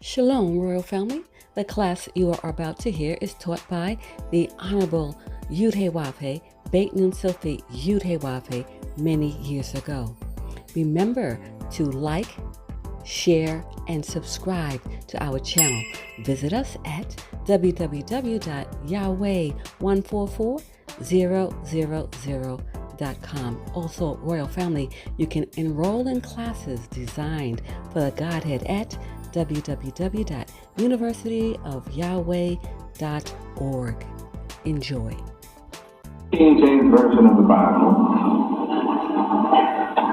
Shalom, Royal Family. The class you are about to hear is taught by the Honorable Yudhe Beit Nun Silfi Yudhe many years ago. Remember to like, share, and subscribe to our channel. Visit us at www.yahweh144000.com. Also, Royal Family, you can enroll in classes designed for the Godhead at www.universityofyahweh.org. Enjoy. King James Version of the Bible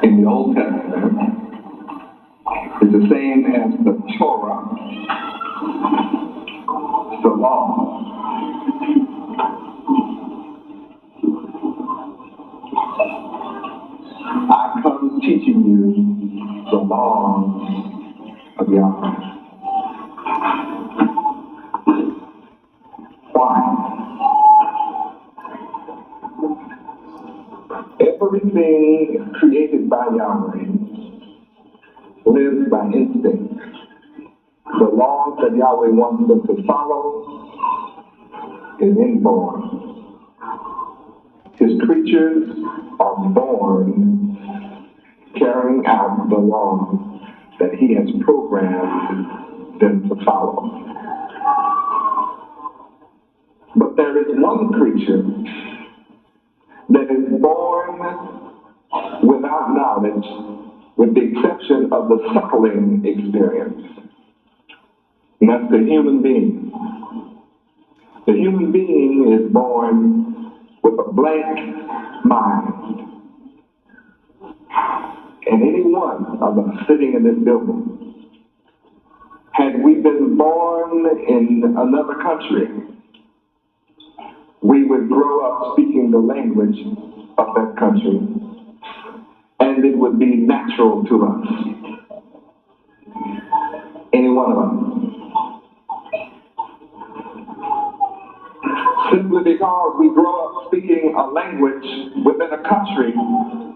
in the Old Testament is the same as the Torah, the law. I come teaching you the law of Yahweh. Why? Everything created by Yahweh lives by instinct. The laws that Yahweh wants them to follow is inborn. His creatures are born carrying out the laws that he has programmed them to follow. But there is one creature that is born without knowledge, with the exception of the suckling experience. And that's the human being. The human being is born with a blank mind. And any one of us sitting in this building, had we been born in another country, we would grow up speaking the language of that country, and it would be natural to us. Any one of us. Simply because we grow up speaking a language within a country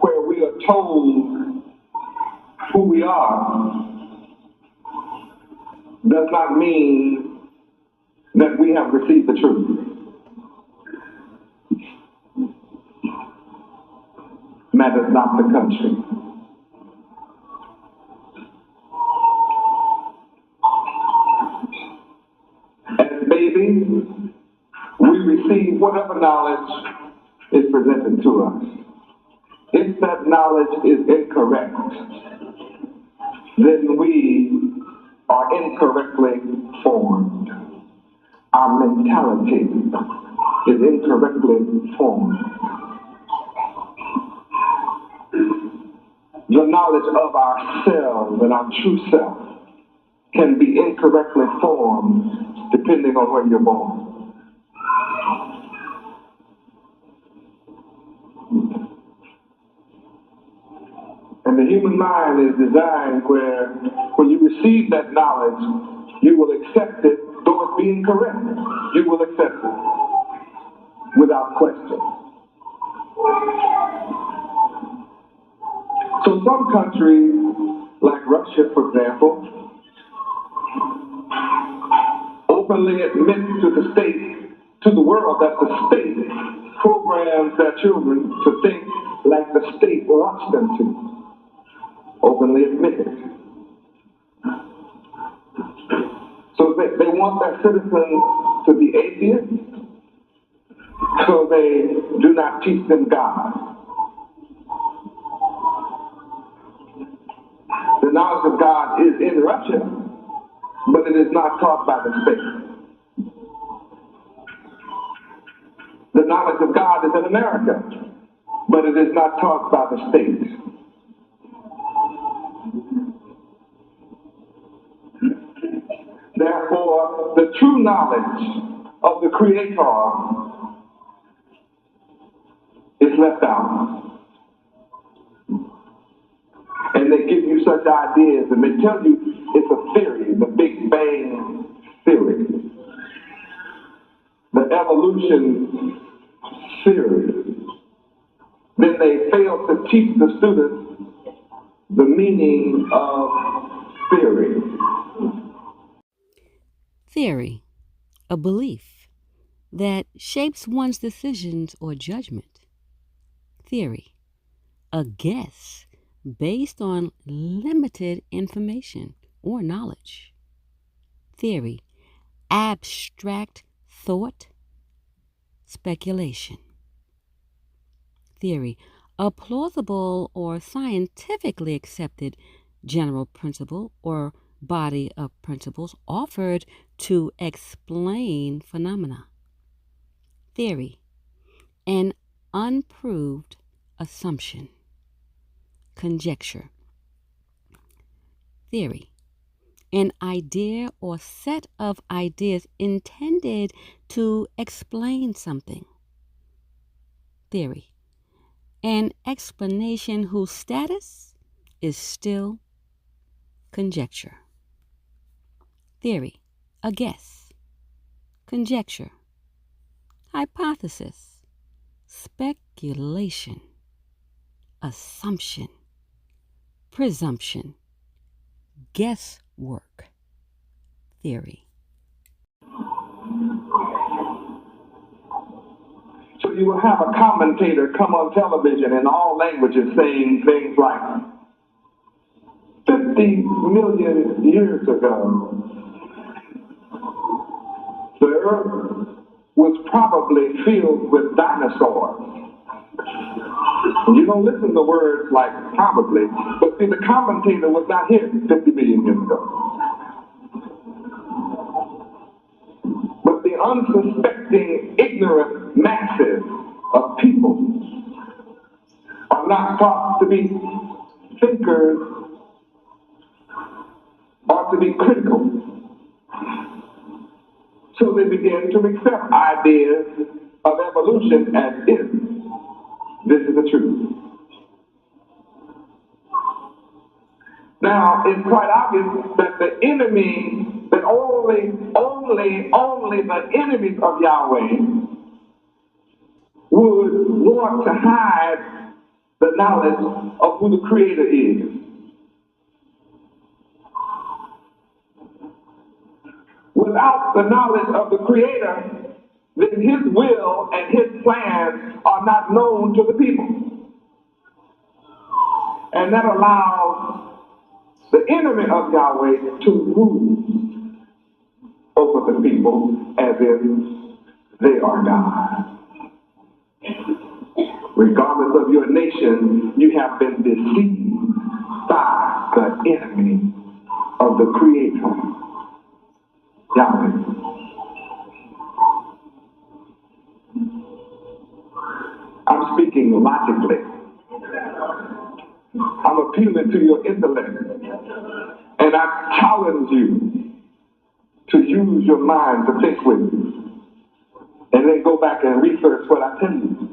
where we are told who we are, does not mean that we have received the truth. Matters not the country. As babies, we receive whatever knowledge is presented to us. If that knowledge is incorrect, then we are incorrectly formed. Our mentality is incorrectly formed. The knowledge of ourselves and our true self can be incorrectly formed depending on where you're born. And the human mind is designed where when you receive that knowledge, you will accept it, though it be incorrect. You will accept it without question. So some countries, like Russia, for example, openly admit to the state, to the world, that the state programs their children to think like the state wants them to. Openly admit it. So they want their citizens to be atheists, so they do not teach them God. The knowledge of God is in Russia, but it is not taught by the state. The knowledge of God is in America, but it is not taught by the state. Therefore, the true knowledge of the Creator is left out. And they give you such ideas, and they tell you it's a theory, the Big Bang theory, the evolution theory. Then they fail to teach the students the meaning of theory. Theory, a belief that shapes one's decisions or judgment. Theory, a guess based on limited information or knowledge. Theory, abstract thought, speculation. Theory, a plausible or scientifically accepted general principle or body of principles offered to explain phenomena. Theory, an unproved assumption. Conjecture. Theory, an idea or set of ideas intended to explain something. Theory, an explanation whose status is still conjecture. Theory, a guess. Conjecture, hypothesis, speculation, assumption, presumption, guesswork. Theory. So you will have a commentator come on television in all languages saying things like, 50 million years ago, the earth was probably filled with dinosaurs. You don't listen to words like probably, but see, the commentator was not here 50 million years ago. But the unsuspecting, ignorant masses of people are not thought to be thinkers or to be critical. So they begin to accept ideas of evolution as if this is the truth. Now, it's quite obvious that the enemy, that only the enemies of Yahweh would want to hide the knowledge of who the Creator is. Without the knowledge of the Creator, then His will and His plans are not known to the people. And that allows the enemy of Yahweh to rule over the people as if they are God. Regardless of your nation, you have been deceived by the enemy of the Creator, Yahweh. I'm speaking logically. I'm appealing to your intellect. And I challenge you to use your mind to think with me. And then go back and research what I tell you.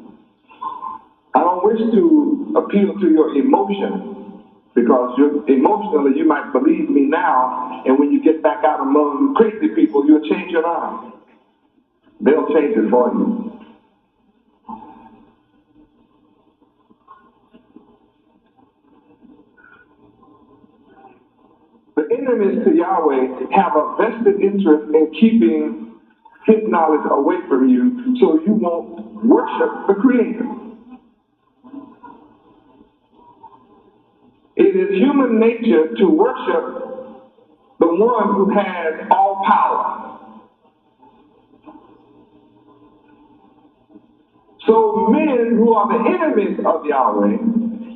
I don't wish to appeal to your emotion, because emotionally you might believe me now, and when you get back out among crazy people, you'll change your mind. They'll change it for you. The enemies to Yahweh have a vested interest in keeping His knowledge away from you so you won't worship the Creator. It is human nature to worship the one who has all power. So men who are the enemies of Yahweh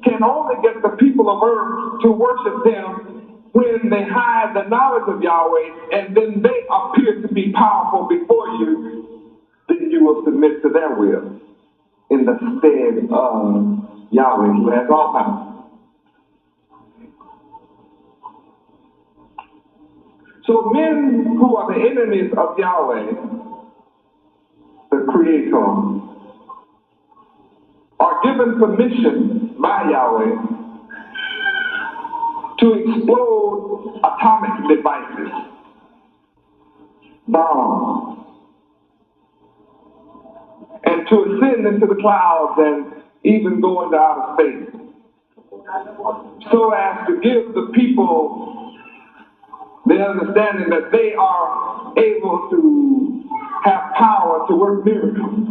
can only get the people of earth to worship them when they hide the knowledge of Yahweh, and then they appear to be powerful before you. Then you will submit to their will in the stead of Yahweh, who has all power. So men who are the enemies of Yahweh, the Creator, are given permission by Yahweh to explode atomic devices, bombs, and to ascend into the clouds and even go into outer space, so as to give the people They're understanding that they are able to have power to work miracles.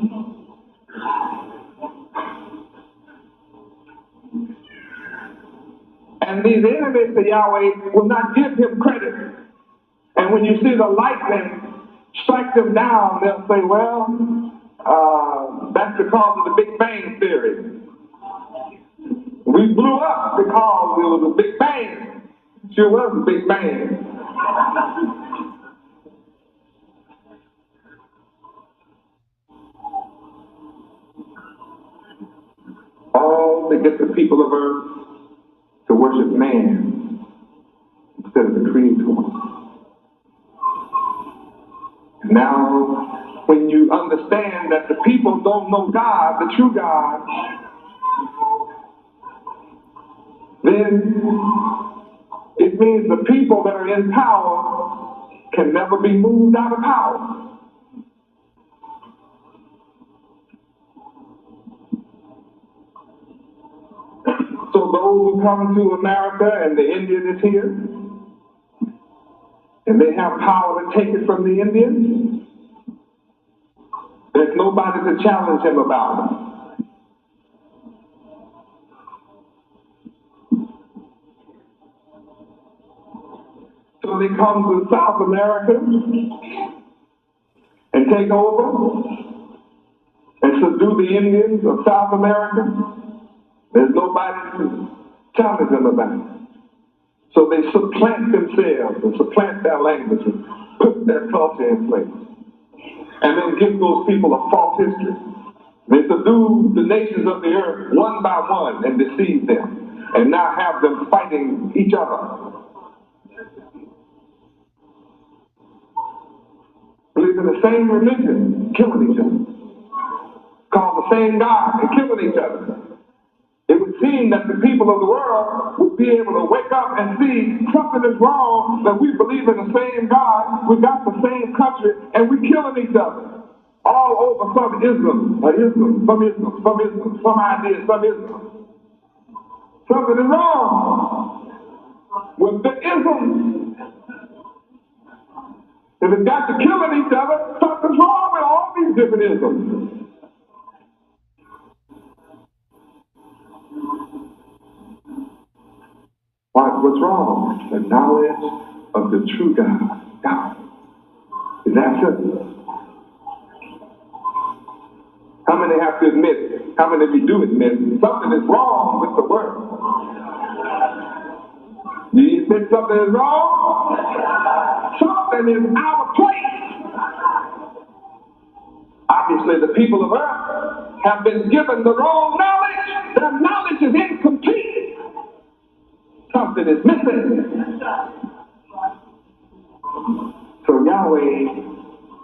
And these enemies to Yahweh will not give him credit. And when you see the lightning strike them down, they'll say, well, that's because of the Big Bang Theory. We blew up because it was a Big Bang. Sure was a Big Bang. All to get the people of earth to worship man instead of the Creator. Now, when you understand that the people don't know God, the true God, then it means the people that are in power can never be moved out of power. So those who come to America and the Indian is here, and they have power to take it from the Indians, there's nobody to challenge him about it. So they come to South America and take over and subdue the Indians of South America. There's nobody to challenge them about it. So they supplant themselves and supplant their language and put their culture in place. And then give those people a false history. They subdue the nations of the earth one by one and deceive them. And now have them fighting each other. Believe in the same religion, killing each other. Call the same God and killing each other. It would seem that the people of the world would be able to wake up and see something is wrong, that we believe in the same God, we got the same country, and we're killing each other. All over some ism, some ideas, some ism. Something is wrong with the isms. If it's got to killing each other, something's wrong with all these different isms. What's wrong? The knowledge of the true God. God. Is that simple? How many have to admit? How many of you do admit something is wrong with the world? Do you admit something is wrong? Something is out of place. Obviously, the people of earth have been given the wrong knowledge. Their knowledge is incomplete. Something is missing. So Yahweh,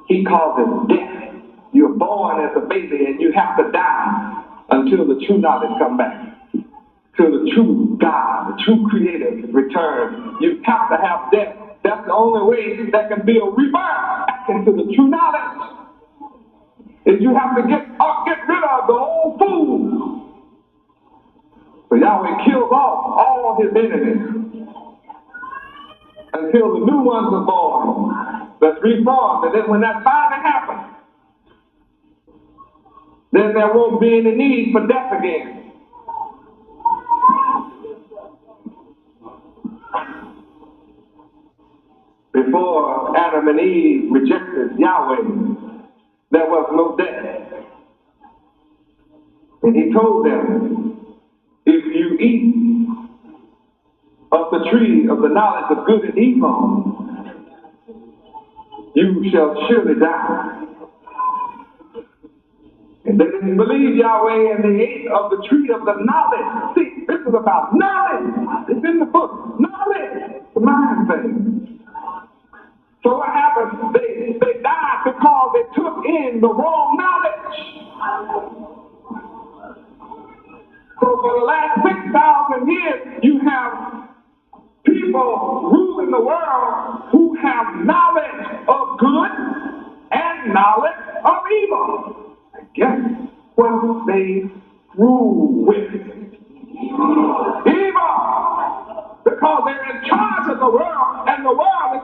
he calls it death. You're born as a baby and you have to die until the true knowledge comes back. Till the true God, the true Creator returns. You have to have death. That's the only way that can be a rebirth back into the true knowledge. Is you have to get rid of the old food. So Yahweh kills off all his enemies until the new ones are born, that's reformed. And then when that finally happens, then there won't be any need for death again. Before Adam and Eve rejected Yahweh, there was no death. And he told them, if you eat of the tree of the knowledge of good and evil, you shall surely die. And they didn't believe Yahweh, and they ate of the tree of the knowledge. See, this is about knowledge. It's in the book. Knowledge. The mind thing. So what happened? They died because they took in the wrong knowledge. So for the last 6,000 years, you have people ruling the world who have knowledge of good and knowledge of evil. And guess what they rule with? Evil! Because they're in charge of the world, and the world is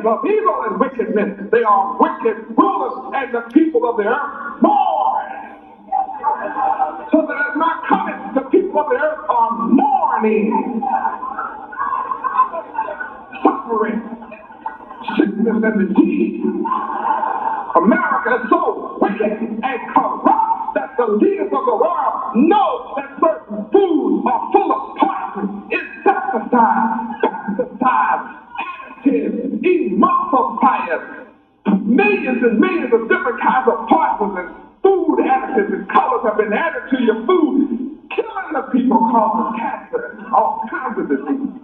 of evil and wickedness. They are wicked rulers, and the people of the earth mourn. So that at my coming, the people of the earth are mourning, suffering, sickness, and disease. America is so wicked and corrupt that the leaders of the world know that certain foods are full of poison, pesticides, additives, emulsifiers, millions and millions of different kinds of poisons and food additives and colors have been added to your food, killing the people, causing cancer, all kinds of disease.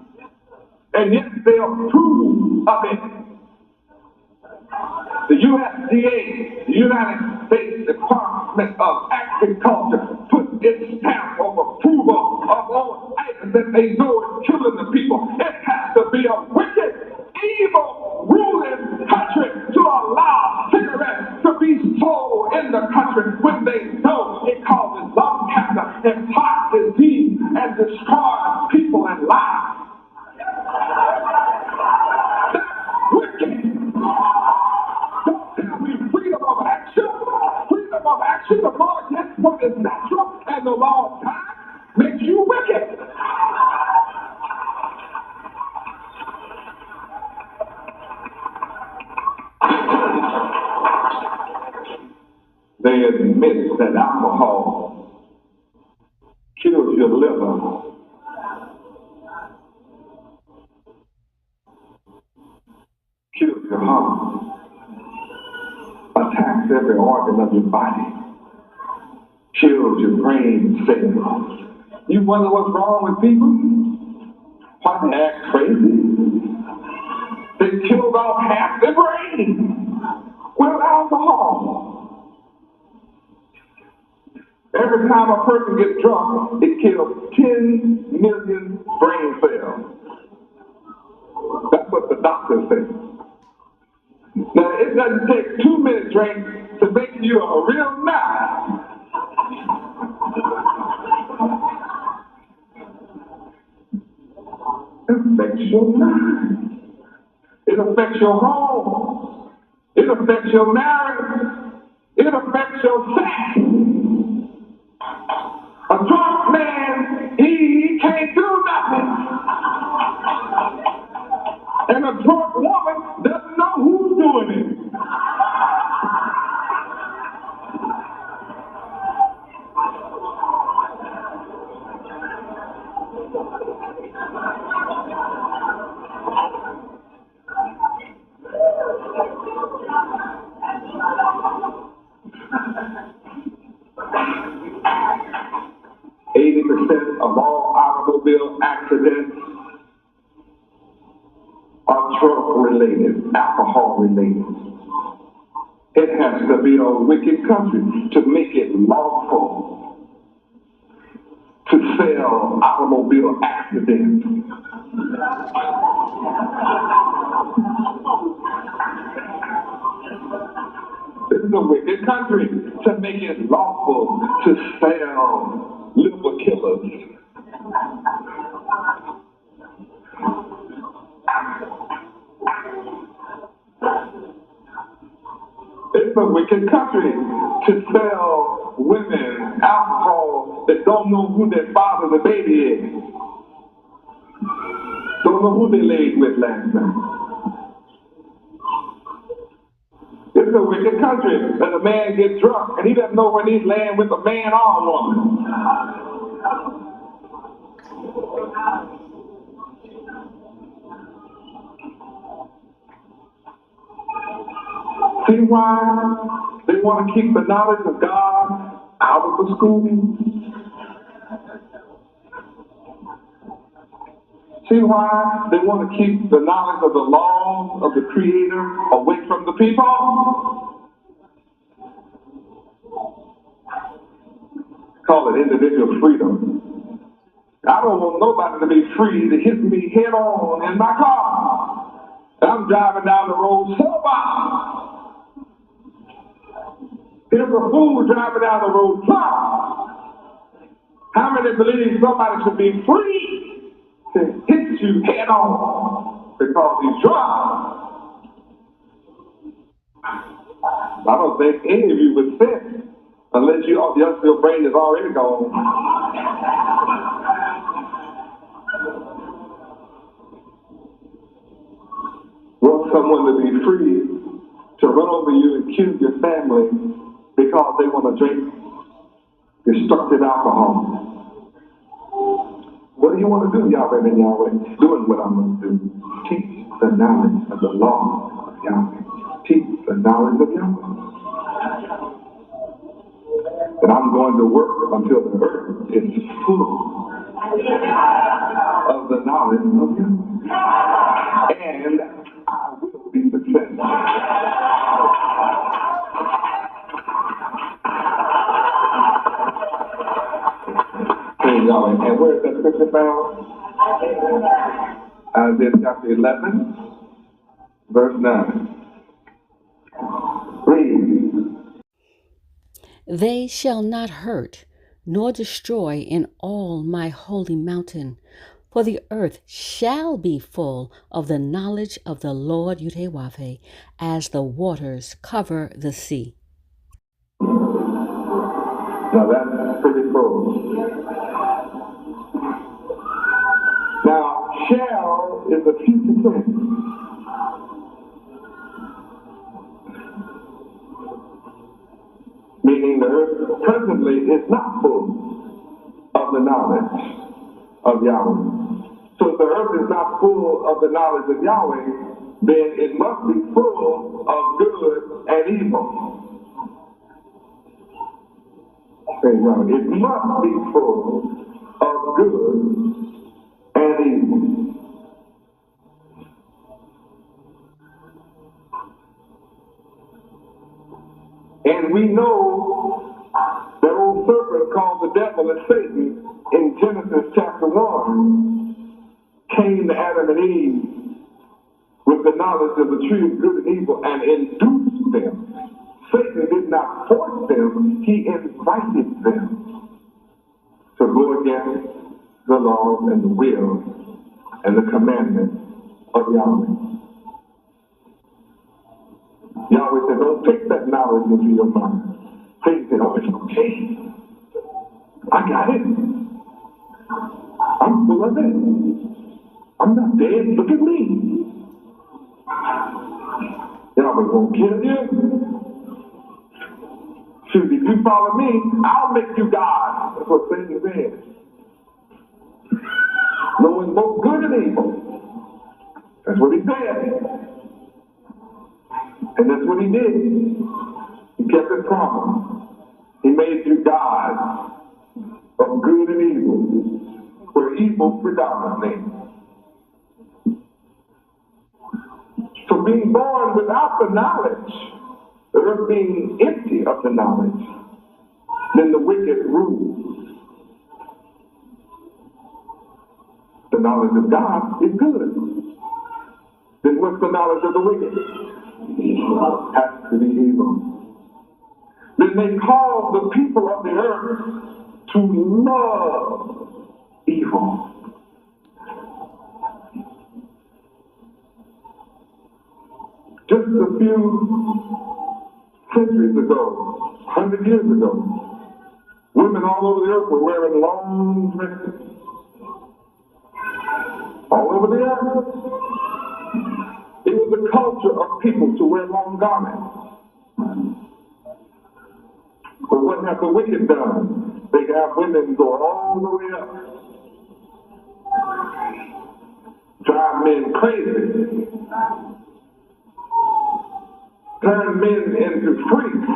And yet they approve of it. The USDA, the United States Department of Agriculture, put its stamp of approval of all items that they know is killing the people. It has to be a wicked, evil, ruling country to allow cigarettes to be sold in the country when they know it causes lung cancer and heart disease and destroys people and lives. That's wicked. Freedom of action to go against what is natural and the law of time makes you wicked. They admit that alcohol kills your liver, kills your heart, attacks every organ of your body, kills your brain cells. You wonder what's wrong with people? Why they act crazy? They killed off half their brain with alcohol. Every time a person gets drunk, it kills 10 million brain cells. That's what the doctor says. Now, it doesn't take 2 minute drink to make you a real nut. It affects your mind. It affects your home. It affects your marriage. It affects your sex. A drunk man, he can't do nothing. And a drunk woman doesn't know who's doing it. Of all automobile accidents are drug-related, alcohol-related. It has to be a wicked country to make it lawful to sell automobile accidents. This is a wicked country to make it lawful to sell liver killers. It's a wicked country to sell women alcohol that don't know who their father the baby is. Don't know who they laid with last night. It's a wicked country that a man gets drunk and he doesn't know whether he's laying with a man or a woman. See why they want to keep the knowledge of God out of the school? See why they want to keep the knowledge of the laws of the Creator away from the people? Call it individual freedom. I don't want nobody to be free to hit me head on in my car. I'm driving down the road sober. Here's a fool driving down the road drunk. How many believe somebody should be free to hit you head on because he's drunk? I don't think any of you would sin unless your brain is already gone. Want someone to be free to run over you and kill your family because they want to drink destructive alcohol. What do you want to do, Yahweh and Yahweh? Doing what I'm going to do. Teach the knowledge of the law of Yahweh. Teach the knowledge of Yahweh. And I'm going to work until the earth is full of the knowledge of Yahweh. And I will be successful. Praise Yahweh. And where is that scripture found? Isaiah chapter 11, verse 9. Read. They shall not hurt nor destroy in all my holy mountain, for the earth shall be full of the knowledge of the Lord Yahweh, as the waters cover the sea. Now that's pretty full. Now, shall is a future tense. Meaning the earth presently is not full of the knowledge of Yahweh. So if the earth is not full of the knowledge of Yahweh, then it must be full of good and evil. It must be full of good and evil. And we know that old serpent called the devil and Satan in Genesis chapter 1 came to Adam and Eve with the knowledge of the tree of good and evil and induced them. Satan did not force them, he invited them to go against the laws and the will and the commandments of Yahweh. Yahweh said, don't take that knowledge into your mind. Satan said, oh, it's okay. I got it. I'm full of it. I'm not dead. Look at me. Yahweh won't kill you. Shoot, if you follow me, I'll make you God. That's what Satan said. Knowing both good and evil. That's what he said. And that's what he did. He kept his promise. He made you God of good and evil, where evil predominates. So being born without the knowledge, the earth being empty of the knowledge, then the wicked rules. The knowledge of God is good. Then what's the knowledge of the wicked? Has to be evil. Then they call the people of the earth to love evil. Just a few centuries ago, 100 years ago, women all over the earth were wearing long dresses. All over the earth. It was the culture of people to wear long garments. But what have the wicked done? They have women go all the way up. Drive men crazy. Turn men into freaks.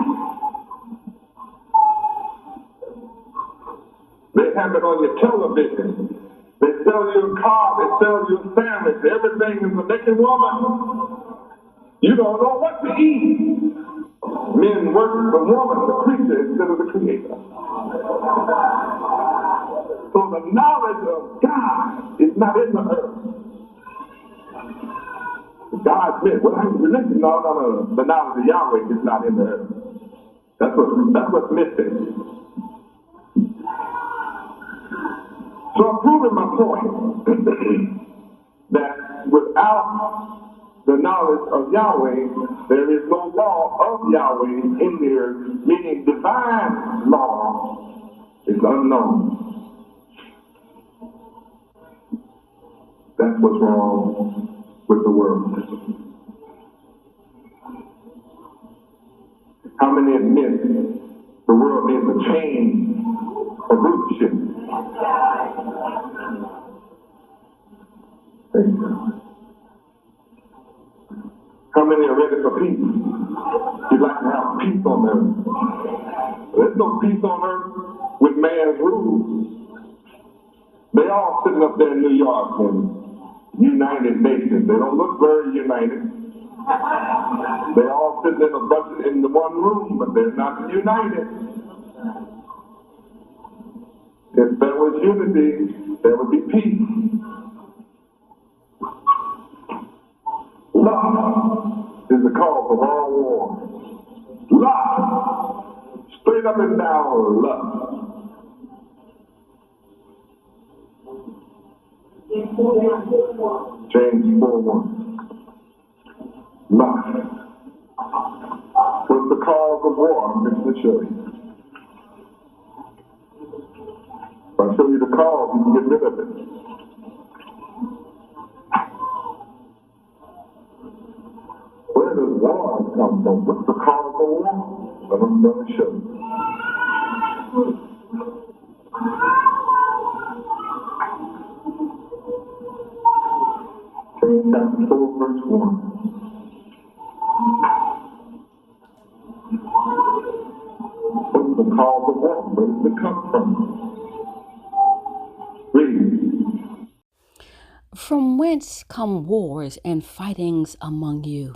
They have it on your television. They sell you a car, they sell you a sandwich, everything is a naked woman. You don't know what to eat. Men worship the woman, the creature, instead of the creator. So the knowledge of God is not in the earth. God's meant, religion, no. The knowledge of Yahweh is not in the earth. That's what's missing. So I'm proving my point that without the knowledge of Yahweh, there is no law of Yahweh in there, meaning divine law is unknown. That's what's wrong with the world. How many admit the world needs a change of rulership? How many are ready for peace? You'd like to have peace on earth. There's no peace on earth with man's rules. They all sitting up there in New York in United Nations. They don't look very united. They all sitting in a bunch in the one room, but they're not united. If there was unity, there would be peace. Love is the cause of all war. Love, straight up and down love. James 4:1. Love. What's the cause of war? I'm going to show you. If I show you the cause, you can get rid of it. Where does war come from? What's the cause of war? That I'm going to show you. James chapter 4, verse 1. What's the cause of war? Where does it come from? Read. From whence come wars and fightings among you?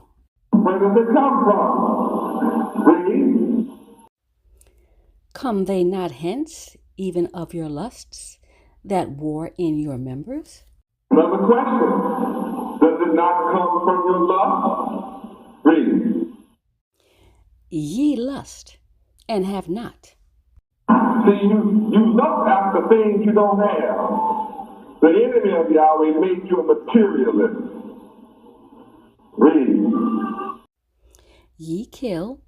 Where does it come from? Read. Come they not hence, even of your lusts, that war in your members? Another question. Does it not come from your lust? Read. Ye lust, and have not. See, you lust after things you don't have. The enemy of Yahweh made you a materialist. Read. Ye kill,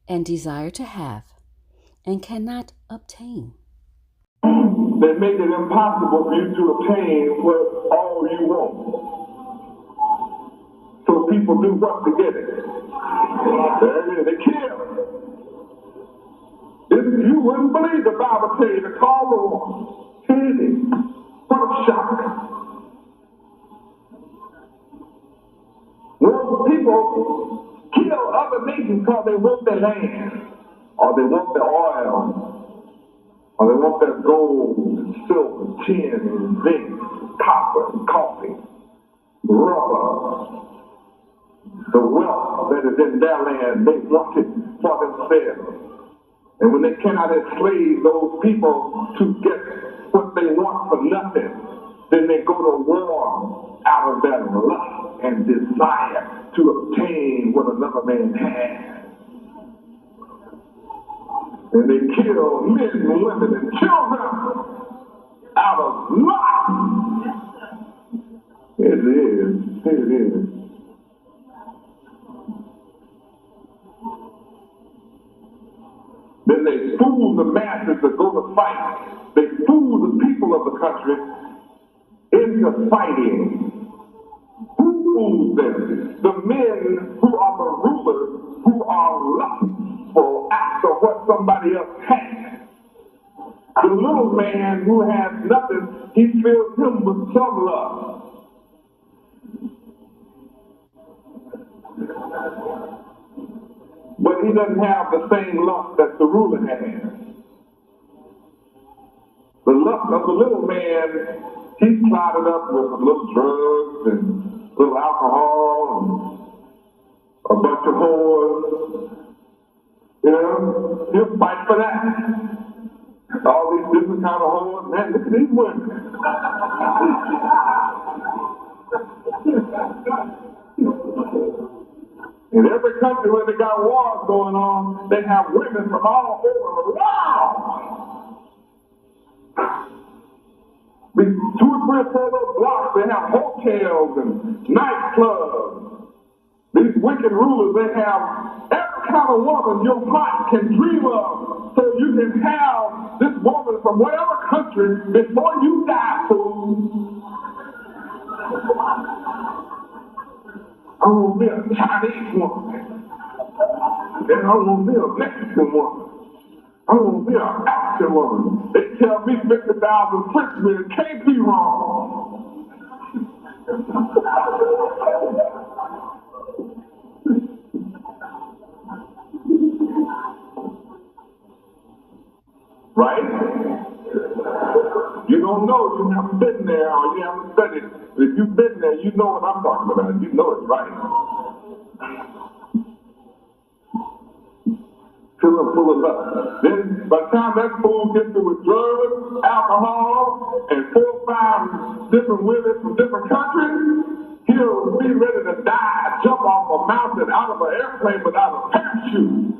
and desire to have, and cannot obtain. They made it impossible for you to obtain what all you want. So people do what to get it? There it is. They kill. You wouldn't believe the Bible tell you to call the war. Here it is. What a shock. Well, people kill other nations because they want their land, or they want their oil, or they want their gold, and silver, tin, and zinc, copper, and coffee, rubber. The wealth that is in their land, they want it for themselves. And when they cannot enslave those people to get what they want for nothing, then they go to war out of their lust and desire to obtain what another man has. And they kill men and women and children out of lust. Here it is. Here it is. Then they fool the masses that go to fight. They fool the people of the country into fighting. Who fools them? The men who are the rulers, who are lustful after what somebody else has. The little man who has nothing, he fills him with some love. But he doesn't have the same lust that the ruler has. The lust of the little man, he's clouded up with little drugs and little alcohol and a bunch of whores. You know, he'll fight for that. All these different kind of whores. Man, look at these women. In every country where they got wars going on, they have women from all over the world. With 2 or 3 or 4 little blocks, they have hotels and nightclubs. These wicked rulers, they have every kind of woman your heart can dream of. So you can have this woman from whatever country before you die, fool. I want to be a Chinese woman. Then I want to be a Mexican woman. I want to be an African woman. They tell me 50,000 Frenchmen, it can't be wrong. Right? You don't know, you haven't been there or you haven't studied. If you've been there, you know what I'm talking about. You know it's right. Fill them full of love. Then by the time that fool gets through with drugs, alcohol, and 4 or 5 different women from different countries, he'll be ready to die, jump off a mountain, out of an airplane without a parachute.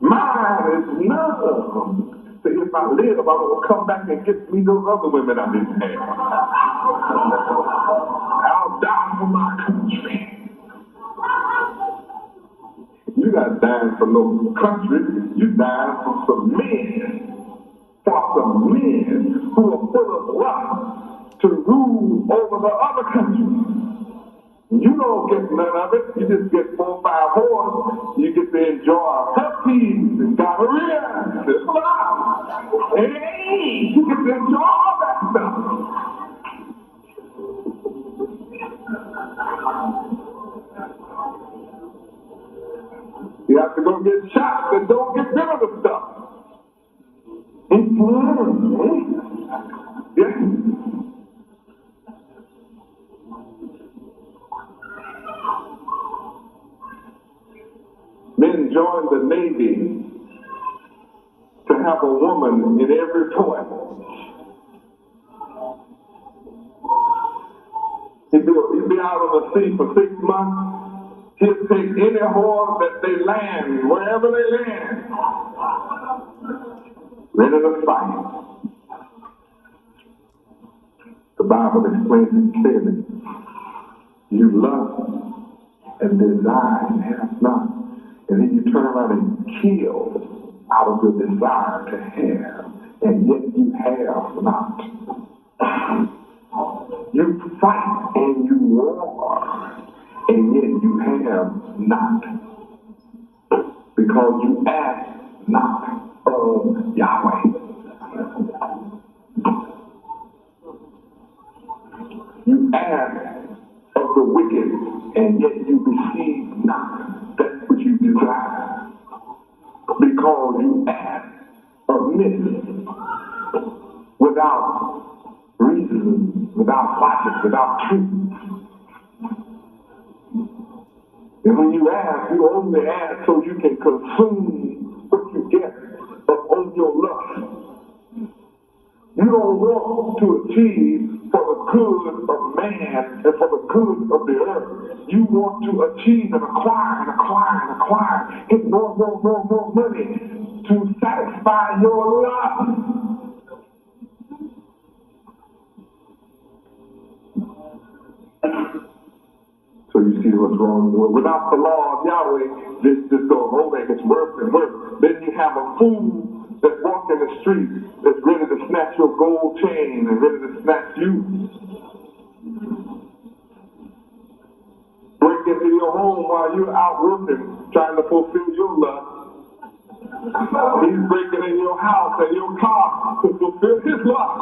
Mine is love. So if I live, I'm going to come back and get me those other women I didn't have. I'll die for my country. You're not dying for no country. You're dying for some men. For some men who are full of lust to rule over the other countries. You don't get none of it. You just get 4 or 5 whores. You get to enjoy herpes and gonorrhea. Hey, you get to enjoy all that stuff. You have to go get shots and don't get rid of the stuff. Yes. Men join the Navy to have a woman in every port. He'd be out on the sea for 6 months. He'll take any whore that they land, wherever they land, ready to fight. The Bible explains it clearly. You lust and desire and have not. And then you turn around and kill out of your desire to have, and yet you have not. You fight and you war, and yet you have not. Because you ask not of Yahweh. You ask of the wicked, and yet you receive not that which you desire. Because you ask amiss, without reason, without logic, without truth. And when you ask, you only ask so you can consume what you get on your lust. You don't want to achieve for the good of man and for the good of the earth. You want to achieve and acquire and acquire and acquire. Get more money to satisfy your lust. So you see what's wrong. Without the law of Yahweh, this just goes over and gets worse and worse. Then you have a fool that's walking the street that's ready to snatch your gold chain and ready to snatch you. Break into your home while you're out working, trying to fulfill your lust. He's breaking in your house and your car to fulfill his lust.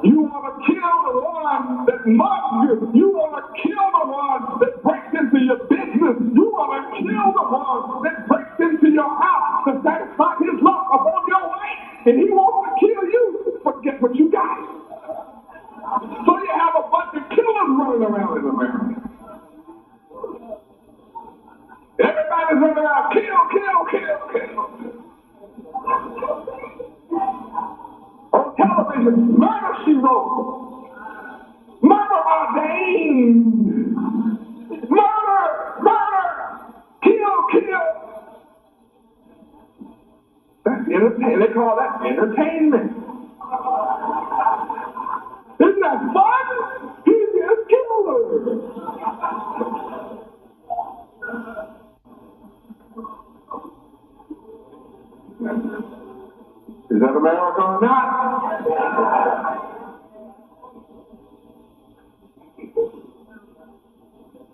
You want to kill the one that loves you. You want to kill the one that breaks into your business. You want to kill the one that breaks into your house to satisfy his lust upon your wife. And he wants to kill you. Forget what you got. So you have a bunch of killers running around in America. Everybody's running around, kill, kill, kill, kill. On television, murder she wrote. Murder ordained. Murder, murder, kill, kill. That's They call that entertainment. Isn't that fun? He's a killer. Is that America or not?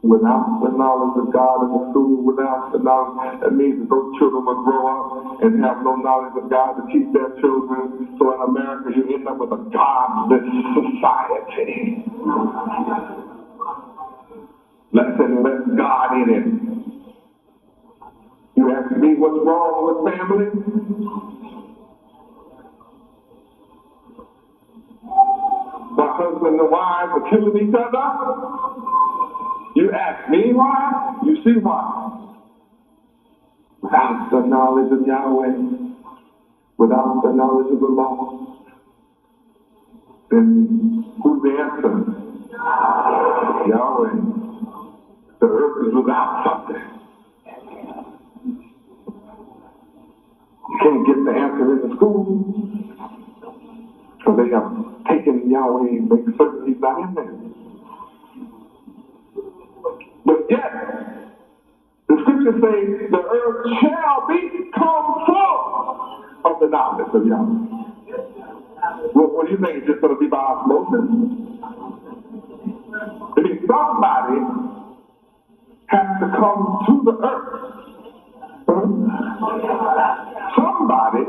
Without the knowledge of God in the school, without the knowledge, that means that those children will grow up and have no knowledge of God to teach their children. So in America, you end up with a godless society. Less God in it. You ask me what's wrong with family? My husband and wife are killing each other? You ask me why? You see why. Without the knowledge of Yahweh, without the knowledge of the law, then who's the answer? Yahweh. The earth is without something. You can't get the answer in the school, because they have taken Yahweh and make certain he's not in there. But yet, the scriptures say the earth shall become full of the knowledge of Yahweh. Well, what do you think? It's just going to be by osmosis? I mean, somebody has to come to the earth. Somebody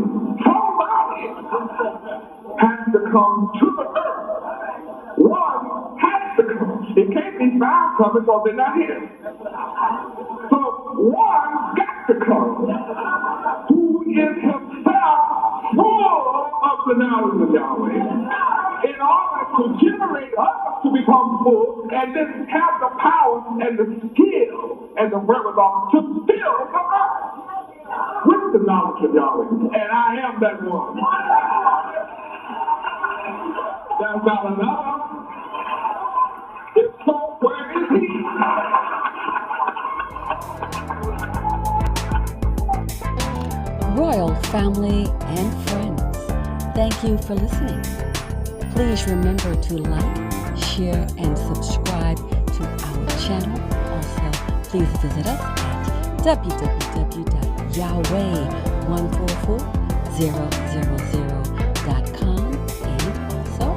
has to come to the earth. One has to come. It can't be five coming because they're not here. So one got to come who is himself full of the knowledge of Yahweh in order to generate us to become full and then have the power and the skill and the wherewithal to fill the earth with the knowledge of Yahweh. And I am that one. That's not enough. So where is he? Royal family and friends, thank you for listening. Please remember to like, share, and subscribe to our channel. Also, please visit us at www.yahweh144000.com, and also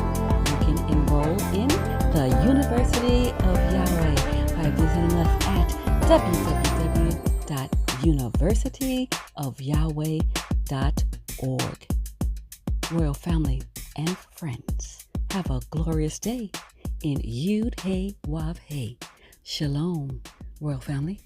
you can enroll in the University of Yahweh by visiting us at www.universityofyahweh.org. Royal family and friends, have a glorious day in Yud Hey Wav Hey. Shalom, Royal family.